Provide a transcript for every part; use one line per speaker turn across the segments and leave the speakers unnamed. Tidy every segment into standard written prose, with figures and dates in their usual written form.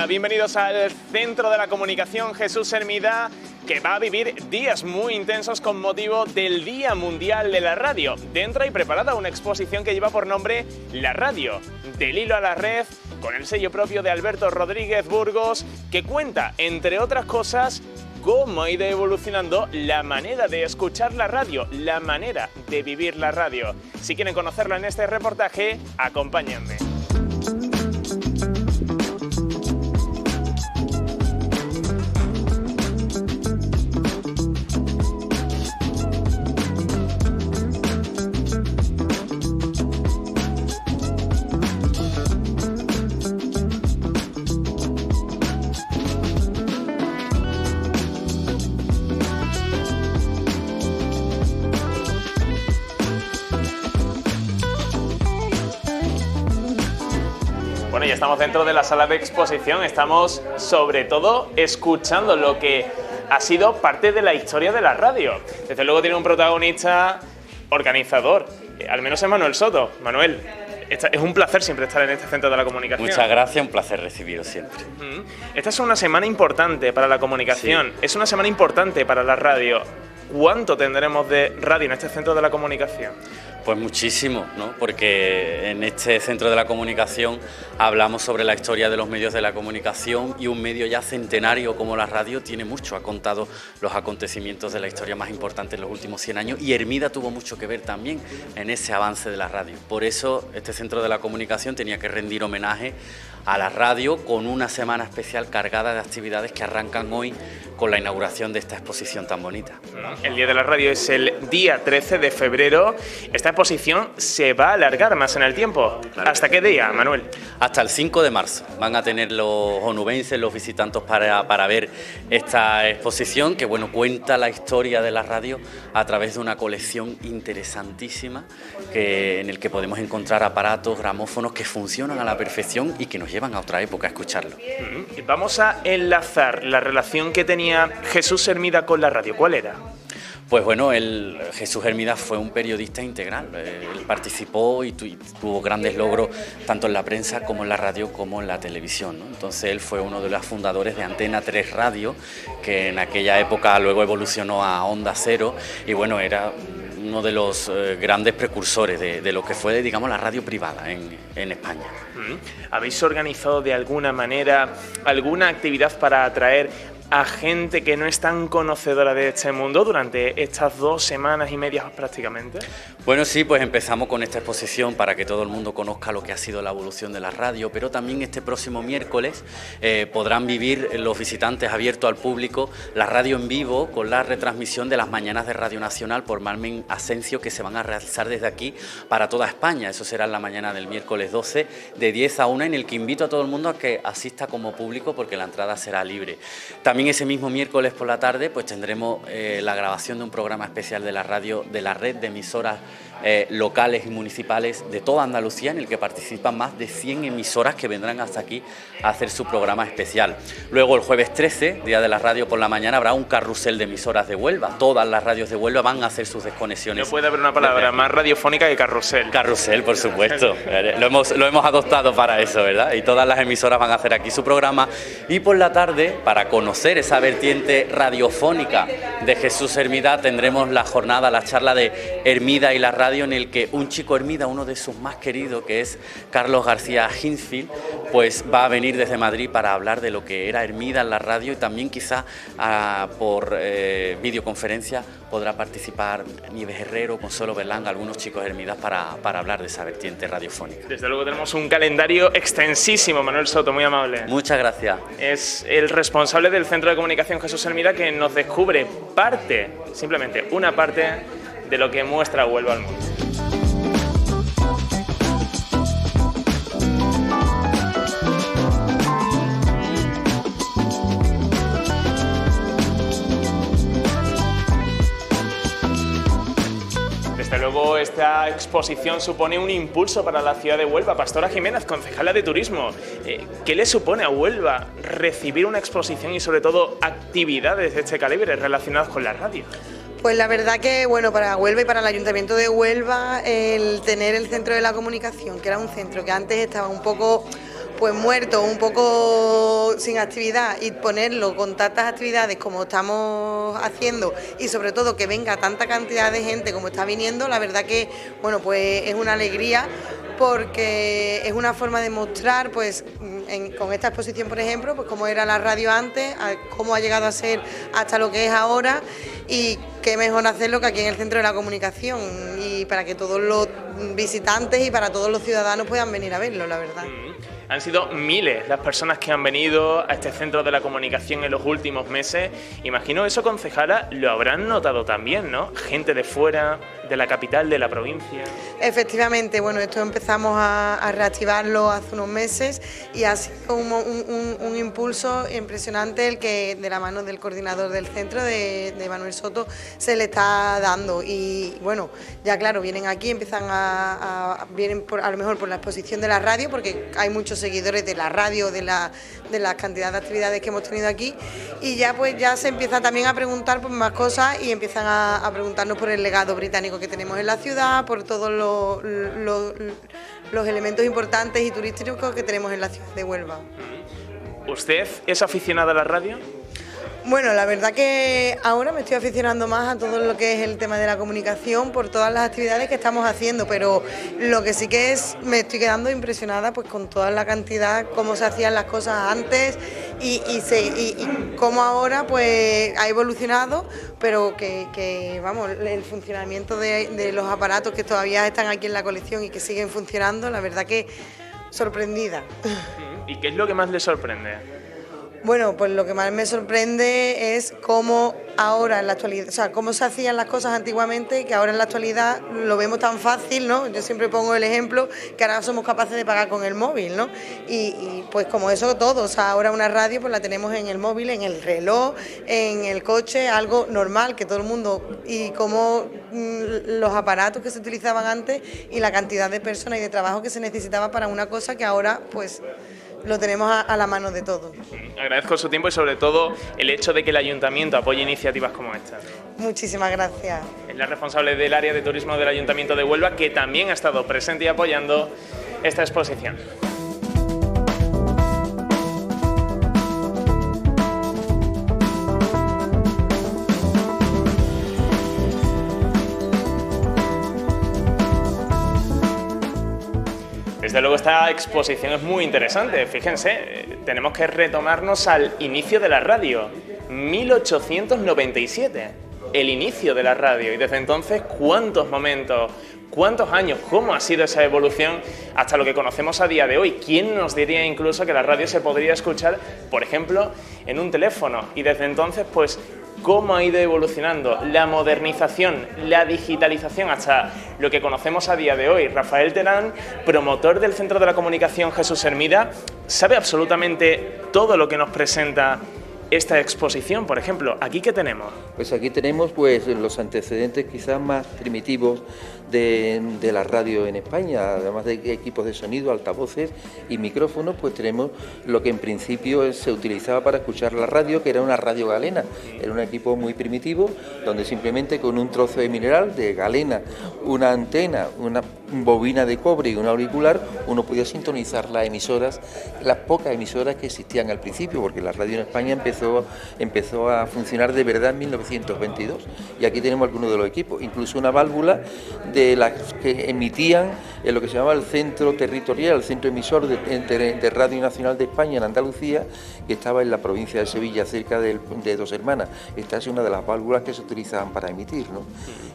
bienvenidos al Centro de la Comunicación Jesús Hermida, que va a vivir días muy intensos con motivo del Día Mundial de la Radio. Dentro hay preparada una exposición que lleva por nombre La Radio, del hilo a la red, con el sello propio de Alberto Rodríguez Burgos, que cuenta, entre otras cosas, cómo ha ido evolucionando la manera de escuchar la radio, la manera de vivir la radio. Si quieren conocerlo en este reportaje, acompáñenme. Bueno, ya estamos dentro de la sala de exposición, estamos sobre todo escuchando lo que ha sido parte de la historia de la radio. Desde luego tiene un protagonista organizador, al menos es Manuel Soto. Manuel, es un placer siempre estar en este Centro de la Comunicación.
Muchas gracias, un placer recibiros siempre.
Esta es una semana importante para la comunicación, sí. Es una semana importante para la radio. ¿Cuánto tendremos de radio en este Centro de la Comunicación?
Pues muchísimo, ¿no? Porque en este Centro de la Comunicación hablamos sobre la historia de los medios de la comunicación y un medio ya centenario como la radio tiene mucho, ha contado los acontecimientos de la historia más importante en los últimos 100 años y Hermida tuvo mucho que ver también en ese avance de la radio. Por eso este Centro de la Comunicación tenía que rendir homenaje a la radio con una semana especial cargada de actividades que arrancan hoy con la inauguración de esta exposición tan bonita.
El Día de la Radio es el día 13 de febrero. Esta exposición se va a alargar más en el tiempo. Claro. ¿Hasta qué día, Manuel?
Hasta el 5 de marzo. Van a tener los onubenses, los visitantes para ver esta exposición que bueno, cuenta la historia de la radio a través de una colección interesantísima en el que podemos encontrar aparatos, gramófonos que funcionan a la perfección y que nos llevan a otra época a escucharlo.
Vamos a enlazar la relación que tenía Jesús Hermida con la radio. ¿Cuál era?
Pues bueno, Jesús Hermida fue un periodista integral. Él participó y tuvo grandes logros tanto en la prensa como en la radio como en la televisión, ¿no? Entonces él fue uno de los fundadores de Antena 3 Radio, que en aquella época luego evolucionó a Onda Cero y bueno, era uno de los grandes precursores de lo que fue, digamos, la radio privada en España.
¿Habéis organizado de alguna manera alguna actividad para atraer a gente que no es tan conocedora de este mundo durante estas 2 semanas y media prácticamente?
Bueno, sí, pues empezamos con esta exposición para que todo el mundo conozca lo que ha sido la evolución de la radio, pero también este próximo miércoles podrán vivir los visitantes abiertos al público la radio en vivo con la retransmisión de las mañanas de Radio Nacional por Marmen Asencio que se van a realizar desde aquí para toda España. Eso será en la mañana del miércoles 12 de 10 a 1 en el que invito a todo el mundo a que asista como público porque la entrada será libre. También ese mismo miércoles por la tarde pues tendremos la grabación de un programa especial de la radio de la red de emisoras locales y municipales de toda Andalucía en el que participan más de 100 emisoras que vendrán hasta aquí a hacer su programa especial. Luego el jueves 13, Día de la Radio por la mañana, habrá un carrusel de emisoras de Huelva. Todas las radios de Huelva van a hacer sus desconexiones.
No puede haber una palabra más radiofónica que carrusel.
Carrusel, por supuesto. Lo hemos adoptado para eso, ¿verdad? Y todas las emisoras van a hacer aquí su programa. Y por la tarde, para conocer esa vertiente radiofónica de Jesús Hermida, tendremos la jornada, la charla de Hermida y la radio, en el que un chico Hermida, uno de sus más queridos, que es Carlos García Hinsfield, pues va a venir desde Madrid para hablar de lo que era Hermida en la radio y también quizá por videoconferencia podrá participar Nieves Herrero, Consuelo Berlanga, algunos chicos Hermidas para hablar de esa vertiente radiofónica.
Desde luego tenemos un calendario extensísimo, Manuel Soto, muy amable.
Muchas gracias.
Es el responsable del Centro de Comunicación Jesús Hermida que nos descubre parte, simplemente una parte de lo que muestra Huelva al mundo. Desde luego esta exposición supone un impulso para la ciudad de Huelva. Pastora Jiménez, concejala de Turismo, ¿qué le supone a Huelva recibir una exposición y sobre todo actividades de este calibre relacionadas con la radio?
Pues la verdad que, bueno, para Huelva y para el Ayuntamiento de Huelva, el tener el Centro de la Comunicación, que era un centro que antes estaba un poco pues muerto, un poco sin actividad, y ponerlo con tantas actividades como estamos haciendo, y sobre todo que venga tanta cantidad de gente como está viniendo, la verdad que, bueno, pues es una alegría, porque es una forma de mostrar, pues, con esta exposición, por ejemplo, pues cómo era la radio antes, cómo ha llegado a ser hasta lo que es ahora, y qué mejor hacerlo que aquí en el Centro de la Comunicación, y para que todos los visitantes y para todos los ciudadanos puedan venir a verlo, la verdad.
Han sido miles las personas que han venido a este Centro de la Comunicación en los últimos meses. Imagino eso, concejala, lo habrán notado también, ¿no? Gente de fuera, de la capital, de la provincia.
Efectivamente, bueno, esto empezamos a reactivarlo hace unos meses, y ha sido un impulso impresionante el que de la mano del coordinador del centro, de Manuel Soto, se le está dando. Y bueno, ya claro, vienen aquí, empiezan vienen a lo mejor por la exposición de la radio, porque hay muchos seguidores de la radio, de la cantidad de actividades que hemos tenido aquí, y ya pues ya se empieza también a preguntar por más cosas, y empiezan a preguntarnos por el legado británico que tenemos en la ciudad, por todos los elementos importantes y turísticos que tenemos en la ciudad de Huelva.
¿Usted es aficionada a la radio?
Bueno, la verdad que ahora me estoy aficionando más a todo lo que es el tema de la comunicación por todas las actividades que estamos haciendo, pero lo que sí que me estoy quedando impresionada pues con toda la cantidad, cómo se hacían las cosas antes y cómo ahora pues ha evolucionado, pero que vamos, el funcionamiento de los aparatos que todavía están aquí en la colección y que siguen funcionando, la verdad que sorprendida.
¿Y qué es lo que más le sorprende?
Bueno, pues lo que más me sorprende es cómo ahora en la actualidad, o sea, cómo se hacían las cosas antiguamente, que ahora en la actualidad lo vemos tan fácil, ¿no? Yo siempre pongo el ejemplo que ahora somos capaces de pagar con el móvil, ¿no? Y pues como eso todo, o sea, ahora una radio pues la tenemos en el móvil, en el reloj, en el coche, algo normal que todo el mundo, y como los aparatos que se utilizaban antes y la cantidad de personas y de trabajo que se necesitaba para una cosa que ahora pues lo tenemos a la mano de todos.
Agradezco su tiempo y sobre todo el hecho de que el Ayuntamiento apoye iniciativas como esta.
Muchísimas gracias.
Es la responsable del área de turismo del Ayuntamiento de Huelva, que también ha estado presente y apoyando esta exposición. Desde luego esta exposición es muy interesante, fíjense, tenemos que retomarnos al inicio de la radio, 1897, el inicio de la radio, y desde entonces cuántos momentos, cuántos años, cómo ha sido esa evolución hasta lo que conocemos a día de hoy. ¿Quién nos diría incluso que la radio se podría escuchar, por ejemplo, en un teléfono? Y desde entonces, pues, cómo ha ido evolucionando la modernización, la digitalización hasta lo que conocemos a día de hoy. Rafael Terán, promotor del Centro de la Comunicación Jesús Hermida, sabe absolutamente todo lo que nos presenta esta exposición. Por ejemplo, ¿aquí qué tenemos?
Pues aquí tenemos pues los antecedentes quizás más primitivos de la radio en España. Además de equipos de sonido, altavoces y micrófonos, pues tenemos lo que en principio se utilizaba para escuchar la radio, que era una radio galena. Era un equipo muy primitivo, donde simplemente con un trozo de mineral, de galena, una antena, una bobina de cobre y un auricular, uno podía sintonizar las emisoras, las pocas emisoras que existían al principio, porque la radio en España empezó a funcionar de verdad en 1922, y aquí tenemos algunos de los equipos, incluso una válvula de las que emitían en lo que se llamaba el centro territorial, el centro emisor de Radio Nacional de España en Andalucía, que estaba en la provincia de Sevilla, cerca de Dos Hermanas. Esta es una de las válvulas que se utilizaban para emitir, ¿no?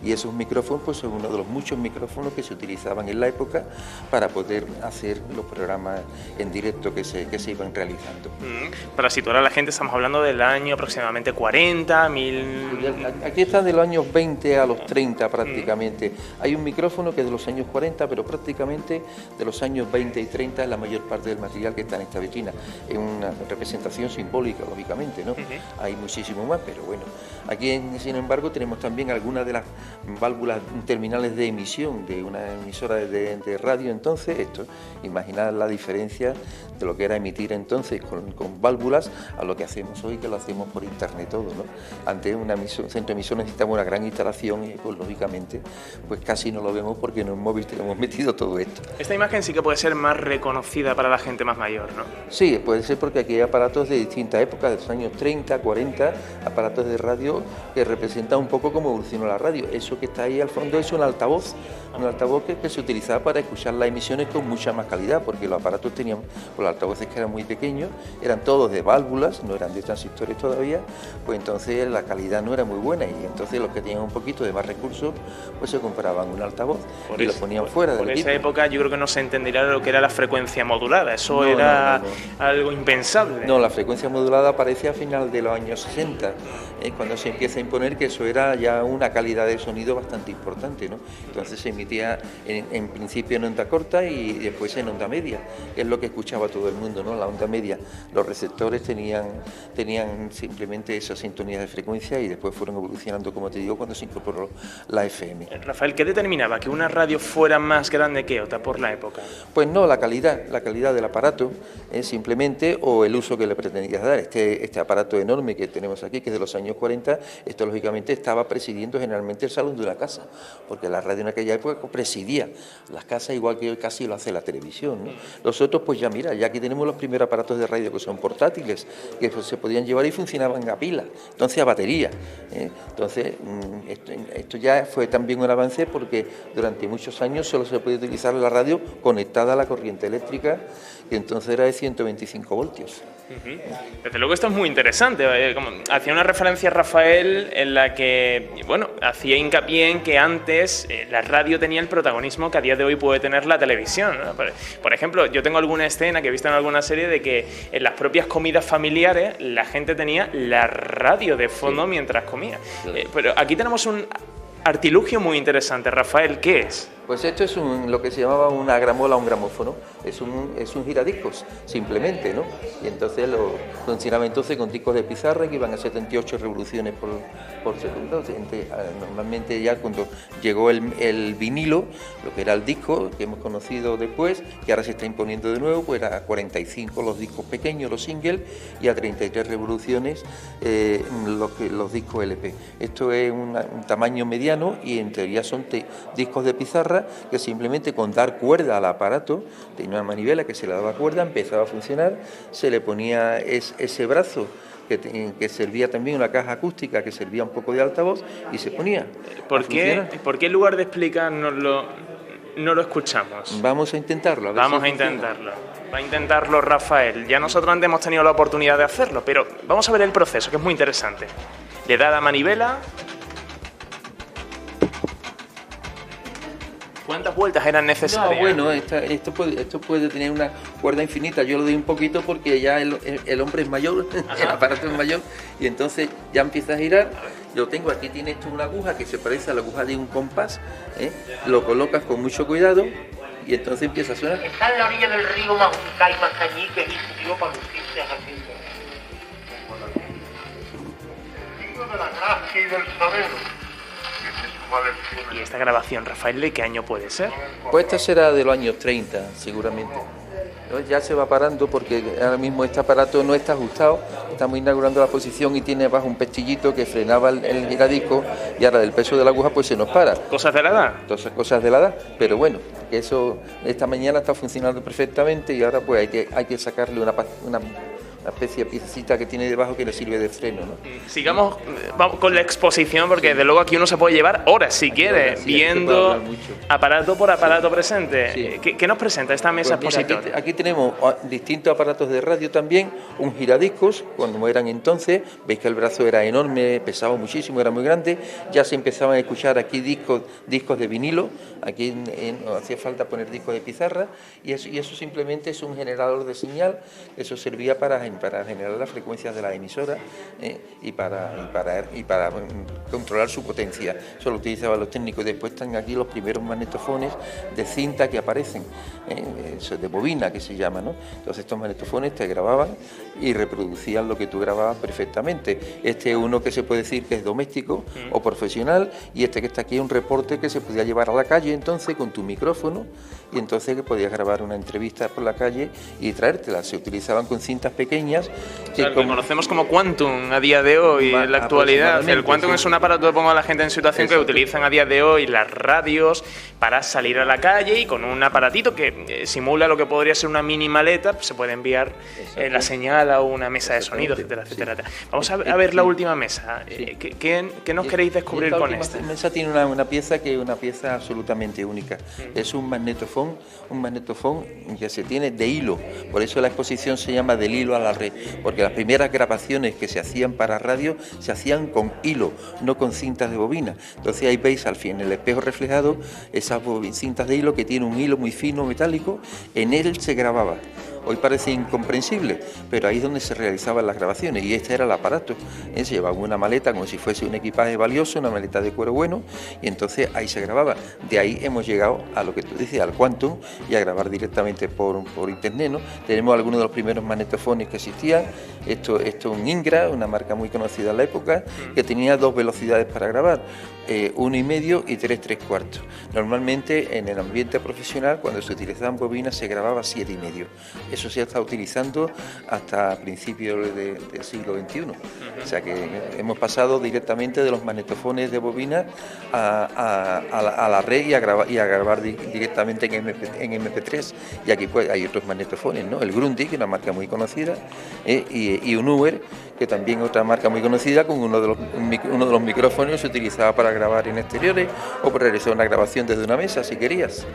Y esos micrófonos pues son uno de los muchos micrófonos que se utilizaban en la época para poder hacer los programas en directo que se iban realizando.
Para situar a la gente, estamos hablando del año aproximadamente 40, 1000...
Aquí están de los años 20 a los 30 prácticamente. Hay un micrófono que es de los años 40, pero prácticamente de los años 20 y 30 es la mayor parte del material que está en esta vitrina. Es una representación simbólica, lógicamente, ¿no? Hay muchísimo más, pero bueno. Aquí, sin embargo, tenemos también algunas de las válvulas terminales de emisión de una emisora de radio. Entonces, imaginad la diferencia de lo que era emitir entonces con válvulas a lo que hacemos hoy, que lo hacemos por internet todo, ¿no? Antes un centro emisor necesitaba una gran instalación y pues lógicamente pues casi no lo vemos porque en un móvil tenemos metido permitido todo esto.
Esta imagen sí que puede ser más reconocida para la gente más mayor, ¿no?
Sí, puede ser porque aquí hay aparatos de distintas épocas, de los años 30, 40, aparatos de radio que representan un poco cómo evolucionó la radio. Eso que está ahí al fondo es un altavoz que se utilizaba para escuchar las emisiones con mucha más calidad, porque los aparatos tenían, los altavoces que eran muy pequeños, eran todos de válvulas, no eran de transistores todavía, pues entonces la calidad no era muy buena y entonces los que tenían un poquito de más recursos, pues se compraban un altavoz y lo ponían fuera del equipo.
Por esa época yo creo que no se entendería lo que era la frecuencia modulada, eso era algo impensable.
No, la frecuencia modulada aparece a final de los años 60, cuando se empieza a imponer que eso era ya una calidad de sonido bastante importante, ¿no? Entonces se emitía en principio en onda corta y después en onda media, que es lo que escuchaba todo el mundo, ¿no? La onda media, los receptores tenían simplemente esa sintonía de frecuencia y después fueron evolucionando, como te digo, cuando se incorporó la FM.
Rafael, ¿qué determinaba que una radio fuera más grande que otra por la época?
Pues no, la calidad del aparato, simplemente, o el uso que le pretendías dar. Este aparato enorme que tenemos aquí, que es de los años 40, esto lógicamente estaba presidiendo generalmente el salón de una casa, porque la radio en aquella época presidía las casas igual que hoy casi lo hace la televisión, ¿no? Los otros, pues ya mira, ya aquí tenemos los primeros aparatos de radio que son portátiles, que se podían llevar y funcionaban a pila, entonces a batería. Entonces, esto ya fue también un avance porque durante muchos años solo se podía utilizar la radio conectada a la corriente eléctrica, que entonces era de 125 voltios.
Desde luego esto es muy interesante. Hacía una referencia Rafael en la que, bueno, hacía hincapié en que antes la radio tenía el protagonismo que a día de hoy puede tener la televisión, ¿no? Por ejemplo, yo tengo alguna escena que he visto en alguna serie de que en las propias comidas familiares la gente tenía la radio de fondo mientras comía. Pero aquí tenemos un artilugio muy interesante. Rafael, ¿qué es?
Pues esto es lo que se llamaba una gramola, un gramófono, es un giradiscos, simplemente, ¿no? Y entonces funcionaba entonces con discos de pizarra que iban a 78 revoluciones por segundo. Normalmente ya cuando llegó el vinilo, lo que era el disco, que hemos conocido después, que ahora se está imponiendo de nuevo, pues era a 45 los discos pequeños, los singles, y a 33 revoluciones los discos LP. Esto es un tamaño mediano y en teoría son discos de pizarra que simplemente con dar cuerda al aparato, tenía una manivela que se le daba cuerda, empezaba a funcionar, se le ponía ese brazo que servía también una caja acústica, que servía un poco de altavoz y se ponía.
¿Por qué en lugar de explicarnos no lo escuchamos?
Vamos a intentarlo.
Vamos a intentarlo. Va a intentarlo Rafael. Ya nosotros antes hemos tenido la oportunidad de hacerlo, pero vamos a ver el proceso, que es muy interesante. Le da la manivela. ¿Cuántas vueltas eran necesarias?
No, bueno, esto puede tener una cuerda infinita. Yo lo doy un poquito porque ya el hombre es mayor, el aparato es mayor, y entonces ya empieza a girar. Yo tengo aquí, tiene esto una aguja que se parece a la aguja de un compás, lo colocas con mucho cuidado y entonces empieza a sonar.
Está en la orilla del río Majuncay, Macañí, que discutió para lucirse a Jacinto. El río de la gracia y del saber.
¿Y esta grabación, Rafael, de qué año puede ser?
Pues esta será de los años 30, seguramente. Ya se va parando porque ahora mismo este aparato no está ajustado, estamos inaugurando la posición y tiene abajo un pestillito que frenaba el giradisco y ahora del peso de la aguja pues se nos para.
¿Cosas de la edad?
Entonces, cosas de la edad, pero bueno, que eso esta mañana está funcionando perfectamente y ahora pues hay que sacarle una especie de piecita que tiene debajo que le sirve de freno, ¿no?
Sigamos vamos con la exposición porque de luego aquí uno se puede llevar horas si quiere, viendo aparato por aparato presente. ¿Qué nos presenta esta mesa expositora?
Aquí tenemos distintos aparatos de radio también, un giradiscos, como eran entonces, veis que el brazo era enorme, pesaba muchísimo, era muy grande, ya se empezaban a escuchar aquí discos de vinilo, aquí no hacía falta poner discos de pizarra, y eso simplemente es un generador de señal, eso servía para generar las frecuencias de la emisora y para controlar su potencia. Eso lo utilizaban los técnicos. Después están aquí los primeros magnetofones de cinta que aparecen, de bobina que se llama, ¿no? Entonces estos magnetofones te grababan y reproducían lo que tú grababas perfectamente. Este es uno que se puede decir que es doméstico o profesional, y este que está aquí es un reporte que se podía llevar a la calle entonces con tu micrófono, y entonces que podías grabar una entrevista por la calle y traértela. Se utilizaban con cintas pequeñas pequeñas.
Claro, que conocemos como Quantum a día de hoy, en la actualidad. El Quantum es un aparato, pongo a la gente en situación, que utilizan a día de hoy las radios para salir a la calle, y con un aparatito que simula lo que podría ser una mini maleta, se puede enviar la señal a una mesa de sonido, etcétera, etcétera. Vamos a ver la última mesa. ¿Qué nos queréis descubrir con esta?
Esta mesa tiene una pieza que es una pieza absolutamente única. Es un magnetofón que se tiene de hilo. Por eso la exposición se llama Del hilo a la red, porque las primeras grabaciones que se hacían para radio se hacían con hilo, no con cintas de bobina. Entonces ahí veis al fin en el espejo reflejado esas cintas de hilo que tiene un hilo muy fino, metálico, en él se grababa. Hoy parece incomprensible, pero ahí es donde se realizaban las grabaciones, y este era el aparato. Se llevaba una maleta como si fuese un equipaje valioso, una maleta de cuero bueno, y entonces ahí se grababa. De ahí hemos llegado a lo que tú dices, al Quantum, y a grabar directamente por internet, ¿no? Tenemos algunos de los primeros magnetofones que existían. Esto es un Ingra, una marca muy conocida en la época, que tenía 2 velocidades para grabar, 1,5 y 3/3. Normalmente en el ambiente profesional, cuando se utilizaban bobinas, se grababa 7,5. Eso se ha estado utilizando hasta principios del siglo XXI. O sea que hemos pasado directamente de los magnetofones de bobina a la red y a grabar directamente en MP3. Y aquí pues hay otros magnetofones, ¿no? El Grundig, que es una marca muy conocida, y un Uber, que también es otra marca muy conocida, con uno de los micrófonos que se utilizaba para grabar en exteriores o para realizar una grabación desde una mesa, si querías.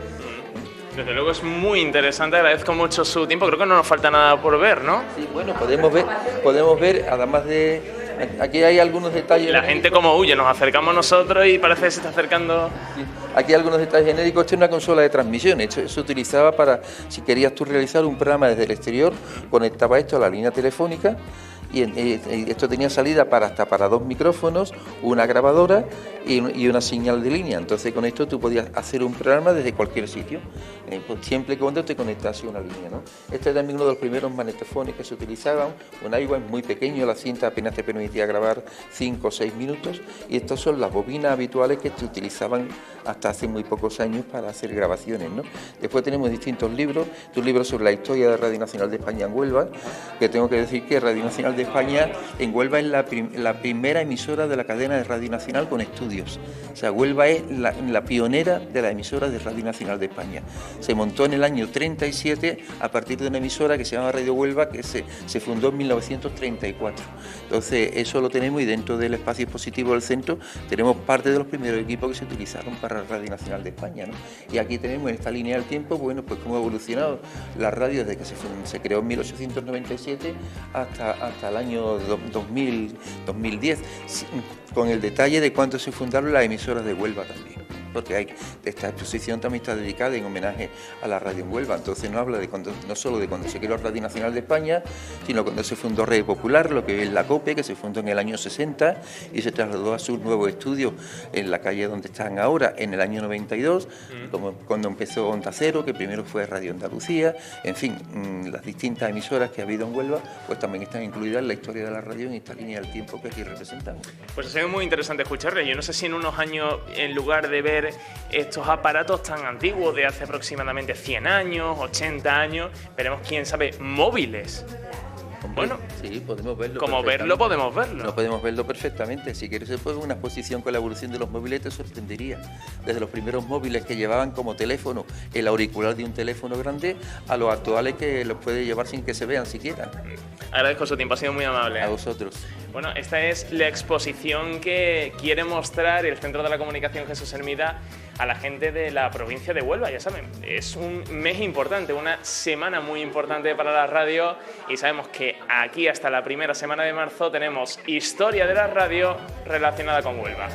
Desde luego es muy interesante, agradezco mucho su tiempo, creo que no nos falta nada por ver, ¿no?
Sí, bueno, podemos ver, además de... Aquí hay algunos detalles...
La gente como huye, nos acercamos nosotros y parece que se está acercando...
Aquí hay algunos detalles genéricos. Esta es una consola de transmisión. Esto se utilizaba para, si querías tú realizar un programa desde el exterior, conectaba esto a la línea telefónica, y esto tenía salida hasta para 2 micrófonos, una grabadora y una señal de línea. Entonces con esto tú podías hacer un programa desde cualquier sitio, siempre y cuando te conectase a una línea, ¿no? Este es también uno de los primeros magnetofones que se utilizaban, un iWave muy pequeño, la cinta apenas te permitía grabar 5 o 6 minutos, y estas son las bobinas habituales que se utilizaban hasta hace muy pocos años para hacer grabaciones, ¿no? Después tenemos distintos libros, un libro sobre la historia de Radio Nacional de España en Huelva, que tengo que decir que Radio Nacional de España en Huelva es la primera emisora de la cadena de Radio Nacional con estudios. O sea, Huelva es la pionera de la emisora de Radio Nacional de España. Se montó en el año 37 a partir de una emisora que se llama Radio Huelva, que se fundó en 1934. Entonces eso lo tenemos, y dentro del espacio expositivo del centro tenemos parte de los primeros equipos que se utilizaron para Radio Nacional de España, ¿no? Y aquí tenemos en esta línea del tiempo, bueno, pues cómo ha evolucionado la radio desde que se creó en 1897 hasta el año 2010, con el detalle de cuánto se fundaron las emisoras de Huelva también, porque esta exposición también está dedicada en homenaje a la radio en Huelva. Entonces no habla no solo de cuando se creó Radio Nacional de España, sino cuando se fundó Red Popular, lo que es la COPE, que se fundó en el año 60 y se trasladó a sus nuevos estudios en la calle donde están ahora en el año 92, como cuando empezó Onda Cero, que primero fue Radio Andalucía. En fin, las distintas emisoras que ha habido en Huelva pues también están incluidas en la historia de la radio en esta línea del tiempo que aquí representamos.
Pues ha sido muy interesante escucharle. Yo no sé si en unos años, en lugar de ver estos aparatos tan antiguos de hace aproximadamente 100 años, 80 años, veremos, quién sabe, móviles. Bueno,
sí, podemos verlo.
Como verlo, podemos verlo.
No podemos verlo perfectamente. Si quieres, después una exposición con la evolución de los móviles te sorprendería. Desde los primeros móviles que llevaban como teléfono el auricular de un teléfono grande, a los actuales que los puede llevar sin que se vean siquiera.
Agradezco su tiempo, ha sido muy amable.
A vosotros.
Bueno, esta es la exposición que quiere mostrar el Centro de la Comunicación Jesús Hermida a la gente de la provincia de Huelva. Ya saben, es un mes importante, una semana muy importante para la radio, y sabemos que aquí hasta la primera semana de marzo tenemos historia de la radio relacionada con Huelva.